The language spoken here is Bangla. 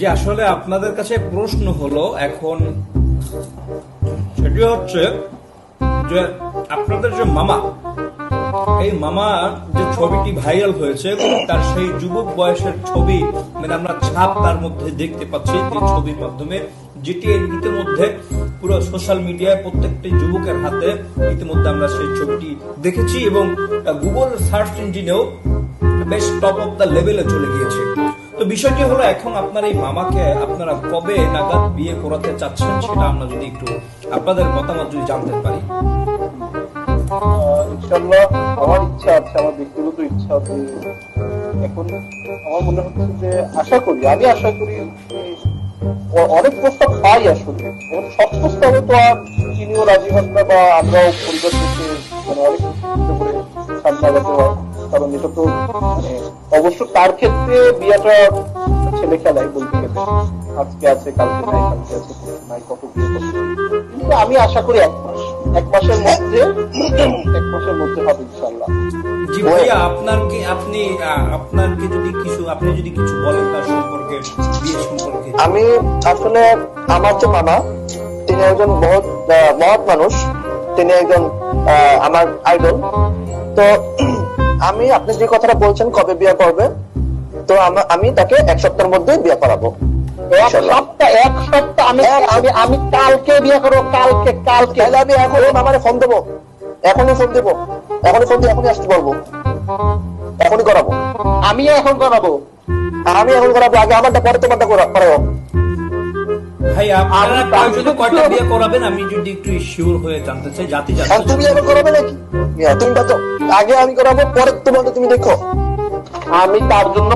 যে আসলে আপনাদের কাছে প্রশ্ন হলো এখন সেটি হচ্ছে যে আপনাদের যে মামা এই মামা যে ছবিটি ভাইরাল হয়েছে তার সেই যুবক বয়সের ছবি মানে আমরা ছাপ তার মধ্যে দেখতে পাচ্ছি যে ছবির মাধ্যমে যেটি ইতিমধ্যে পুরো সোশ্যাল মিডিয়ায় প্রত্যেকটি যুবকের হাতে ইতিমধ্যে আমরা সেই ছবিটি দেখেছি এবং গুগল সার্চ ইঞ্জিনেও বেশ টপ অফ দ্য লেভেলে চলে গিয়েছে। তো বিষয়টি হলো এখন আপনার এই মামাকে আপনারা কবে নাগাদ বিয়ে করাতে চাচ্ছেন সেটা আমরা যদি একটু আপনাদের মতামত যদি জানতে পারি। ইনশাল্লাহ আমার ইচ্ছা আছে, আমার ব্যক্তিগত ইচ্ছা আছে। এখন আমার মনে হচ্ছে যে আমি আশা করি অনেক প্রস্তাব পাই আসলে, সব প্রস্তাবে তো আর তিনিও রাজি হন না বা আমরাও পরিবার থেকে অনেক করে সামনে আগাতে হয়, কারণ এটা তো অবশ্য তার ক্ষেত্রে বিয়েটা ছেলে খেলায় বলতে গেলে আজকে আছে কালকে নাই, কালকে আছে নাই, কত বিয়ে করতে। কিন্তু আমি আশা করি এক মাসের মধ্যে হবে ইনশাল্লাহ। জি ভাইয়া, আপনার কি আপনি যদি কিছু বলেন তার সম্পর্কে, বিয়ে সম্পর্কে। আমি আসলে আমার যে মামা তিনি একজন মহৎ মানুষ, তিনি একজন আমার আইডল। তো আপনি যে কথাটা বলছেন কবে বিয়ে করবে, তো আমি তাকে এক সপ্তাহের মধ্যে বিয়ে করাবো। এক সপ্তাহ আমি কালকে বিয়ে করবো, কালকে তাহলে আমি এখন মামারে ফোন দেবো, এখনই ফোন দিয়ে এখনই আসতে বলবো, এখনই করাবো। আমি এখন করাবো, আগে আমারটা পরে তোমারটা করাবো। ভাই আপনারা যদি কয়টা বিয়ে করাবেন আমি যদি একটু শিওর হয়ে জানতে চাই। তুমি এখন করাবে নাকি? তুমি তো আগে আমি করাবো, পরে তোমাকে তুমি দেখো। আমি তার জন্য